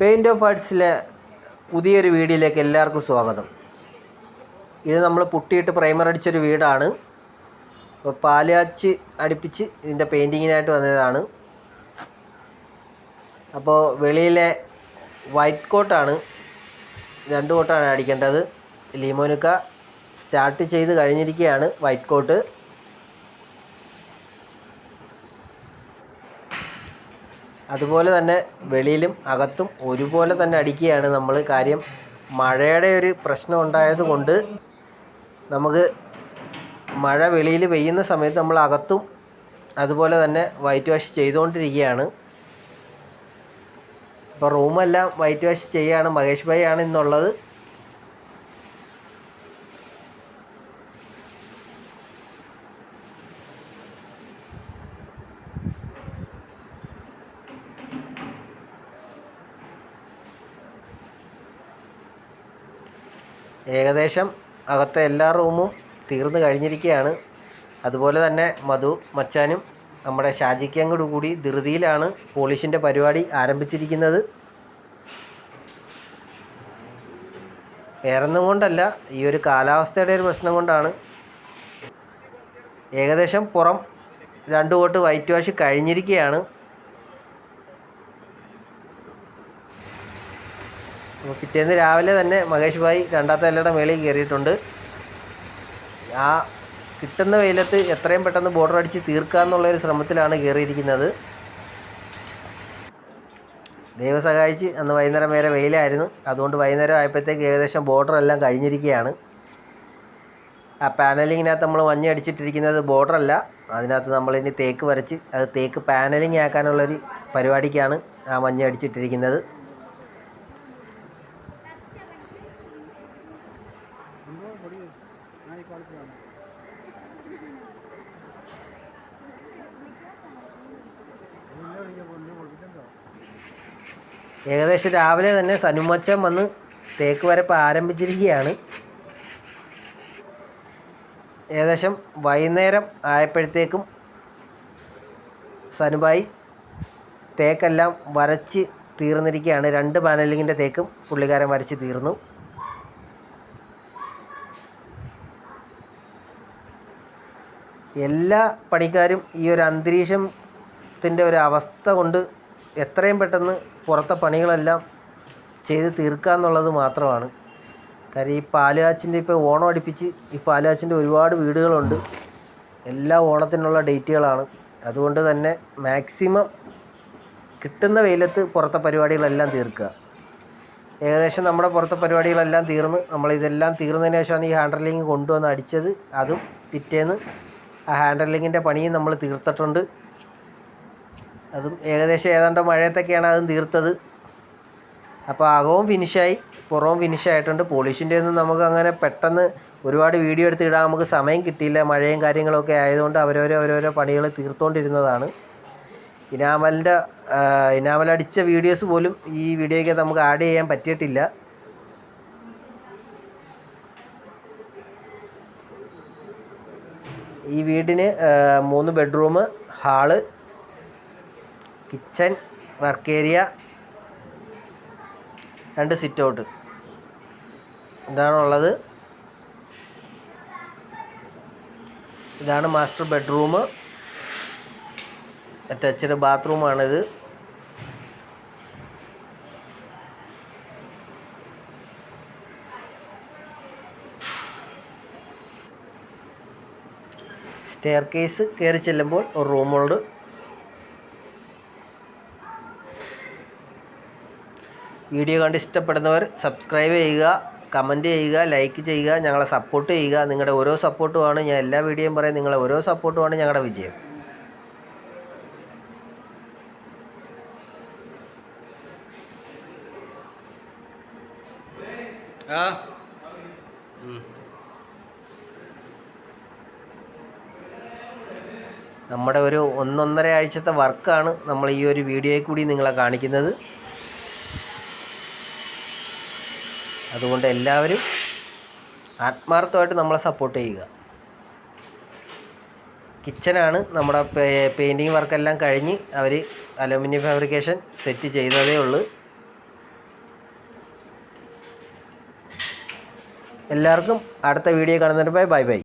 Paint of ആർട്സിലെ പുതിയൊരു വീഡിയോയിലേക്ക് എല്ലാവർക്കും സ്വാഗതം. ഇത് നമ്മൾ പുട്ടിയിട്ട് പ്രൈമർ അടിച്ചൊരു വീടാണ്. അപ്പോൾ പാലുകാച്ച് അടുപ്പിച്ച് ഇതിൻ്റെ പെയിൻറ്റിങ്ങിനായിട്ട് വന്നതാണ്. അപ്പോൾ വെളിയിലെ വൈറ്റ് കോട്ടാണ്, 2 കോട്ടാണ് അടിക്കേണ്ടത്. ലിമോനുക്ക സ്റ്റാർട്ട് ചെയ്ത് കഴിഞ്ഞിരിക്കുകയാണ് വൈറ്റ് കോട്ട്. അതുപോലെ തന്നെ വെളിയിലും അകത്തും ഒരുപോലെ തന്നെ അടിക്കുകയാണ് നമ്മൾ. കാര്യം മഴയുടെ ഒരു പ്രശ്നം ഉണ്ടായതുകൊണ്ട് നമുക്ക് മഴ വെളിയിൽ പെയ്യുന്ന സമയത്ത് നമ്മൾ അകത്തും അതുപോലെ തന്നെ വൈറ്റ് വാഷ് ചെയ്തുകൊണ്ടിരിക്കുകയാണ്. അപ്പോൾ റൂമെല്ലാം വൈറ്റ് വാഷ് ചെയ്യുകയാണ്. മഹേഷ് ഭായി ആണ് ഇന്നുള്ളത്. ഏകദേശം അകത്തെ എല്ലാ റൂമും തീർന്നു കഴിഞ്ഞിരിക്കുകയാണ്. അതുപോലെ തന്നെ മധു മച്ചാനും നമ്മുടെ ഷാജിക്കങ്ങോട് കൂടി ധൃതിയിലാണ് പോളിഷിൻ്റെ പരിപാടി ആരംഭിച്ചിരിക്കുന്നത്. വേറൊന്നും കൊണ്ടല്ല, ഈ ഒരു കാലാവസ്ഥയുടെ ഒരു പ്രശ്നം കൊണ്ടാണ്. ഏകദേശം പുറം 2 കോട്ട് വൈറ്റ് വാഷ് കഴിഞ്ഞിരിക്കുകയാണ്. പിറ്റേന്ന് രാവിലെ തന്നെ മഹേഷ് ഭായി രണ്ടാമത്തെ നിലയുടെ മേളിൽ കയറിയിട്ടുണ്ട്. ആ കിട്ടുന്ന വെയിലത്ത് എത്രയും പെട്ടെന്ന് ബോർഡർ അടിച്ച് തീർക്കുക എന്നുള്ളൊരു ശ്രമത്തിലാണ് കയറിയിരിക്കുന്നത്. ദൈവം സഹായിച്ച് അന്ന് വൈകുന്നേരം വരെ വെയിലായിരുന്നു. അതുകൊണ്ട് വൈകുന്നേരം ആയപ്പോഴത്തേക്ക് ഏകദേശം ബോർഡറെല്ലാം കഴിഞ്ഞിരിക്കുകയാണ്. ആ പാനലിങ്ങിനകത്ത് നമ്മൾ മഞ്ഞ അടിച്ചിട്ടിരിക്കുന്നത് ബോർഡറല്ല, അതിനകത്ത് നമ്മളിനി തേക്ക് വരച്ച് അത് തേക്ക് പാനലിങ് ആക്കാനുള്ളൊരു പരിപാടിക്കാണ് ആ മഞ്ഞ അടിച്ചിട്ടിരിക്കുന്നത്. ഏകദേശം രാവിലെ തന്നെ സനുമച്ചൻ വന്ന് തേക്ക് വരപ്പ് ആരംഭിച്ചിരിക്കുകയാണ്. ഏകദേശം വൈകുന്നേരം ആയപ്പോഴത്തേക്കും സനുഭായി തേക്കെല്ലാം വരച്ച് തീർന്നിരിക്കുകയാണ്. 2 പാനലിങ്ങിൻ്റെ തേക്കും പുള്ളിക്കാരൻ വരച്ച് തീർന്നു. എല്ലാ പണിക്കാരും ഈ ഒരു അന്തരീക്ഷത്തിൻ്റെ ഒരു അവസ്ഥ കൊണ്ട് എത്രയും പെട്ടെന്ന് പുറത്തെ പണികളെല്ലാം ചെയ്ത് തീർക്കുക എന്നുള്ളത് മാത്രമാണ്. കാര്യം ഈ പാലുകാച്ചിൻ്റെ ഇപ്പോൾ ഓണം അടുപ്പിച്ച് ഈ പാലുകാച്ചിൻ്റെ ഒരുപാട് വീടുകളുണ്ട്. എല്ലാ ഓണത്തിനുള്ള ഡേറ്റുകളാണ്. അതുകൊണ്ട് തന്നെ മാക്സിമം കിട്ടുന്ന വെയിലത്ത് പുറത്തെ പരിപാടികളെല്ലാം തീർക്കുക. ഏകദേശം നമ്മുടെ പുറത്തെ പരിപാടികളെല്ലാം തീർന്ന് നമ്മളിതെല്ലാം തീർന്നതിന് ശേഷമാണ് ഈ ഹാൻഡ്രലിങ് കൊണ്ടുവന്ന് അടിച്ചത്. അതും പിറ്റേന്ന് ആ ഹാൻഡ്രലിങ്ങിൻ്റെ പണിയും നമ്മൾ തീർത്തിട്ടുണ്ട്. അതും ഏകദേശം ഏതാണ്ട് മഴയത്തൊക്കെയാണ് അതും തീർത്തത്. അപ്പോൾ അകവും ഫിനിഷായി, പുറവും ഫിനിഷായിട്ടുണ്ട്. പോളിഷിൻ്റെ ഒന്നും നമുക്ക് അങ്ങനെ പെട്ടെന്ന് ഒരുപാട് വീഡിയോ എടുത്ത് ഇടാൻ നമുക്ക് സമയം കിട്ടിയില്ല. മഴയും കാര്യങ്ങളൊക്കെ ആയതുകൊണ്ട് ഓരോരോ പണികൾ തീർത്തുകൊണ്ടിരുന്നതാണ്. ഇനാമലടിച്ച വീഡിയോസ് പോലും ഈ വീഡിയോയ്ക്ക് നമുക്ക് ആഡ് ചെയ്യാൻ പറ്റിയിട്ടില്ല. ഈ വീടിന് 3 bedroom, hall, kitchen, work area, 2 sit out ഇതാണുള്ളത്. ഇതാണ് മാസ്റ്റർ ബെഡ്റൂം. അറ്റാച്ച്ഡ് ബാത്റൂമാണിത്. സ്റ്റെയർ കേസ് കയറി ചെല്ലുമ്പോൾ ഒരു റൂമുണ്ട്. വീഡിയോ കണ്ട് ഇഷ്ടപ്പെടുന്നവർ സബ്സ്ക്രൈബ് ചെയ്യുക, കമൻറ്റ് ചെയ്യുക, ലൈക്ക് ചെയ്യുക, ഞങ്ങളെ സപ്പോർട്ട് ചെയ്യുക. നിങ്ങളുടെ ഓരോ സപ്പോർട്ടുമാണ്, ഞാൻ എല്ലാ വീഡിയോയും പറയും, നിങ്ങളെ ഓരോ സപ്പോർട്ടുമാണ് ഞങ്ങളുടെ വിജയം. നമ്മുടെ ഒരു 1-1.5 ആഴ്ചത്തെ വർക്കാണ് നമ്മൾ ഈ ഒരു വീഡിയോയിൽ കൂടി നിങ്ങളെ കാണിക്കുന്നത്. അതുകൊണ്ട് എല്ലാവരും ആത്മാർത്ഥമായിട്ട് നമ്മളെ സപ്പോർട്ട് ചെയ്യുക. കിച്ചനാണ് നമ്മുടെ പെയിൻറ്റിങ് വർക്കെല്ലാം കഴിഞ്ഞ് അവർ അലുമിനിയം ഫാബ്രിക്കേഷൻ സെറ്റ് ചെയ്തതേ ഉള്ളൂ. എല്ലാവർക്കും അടുത്ത വീഡിയോ കാണുന്നതിന് ബൈ ബൈ.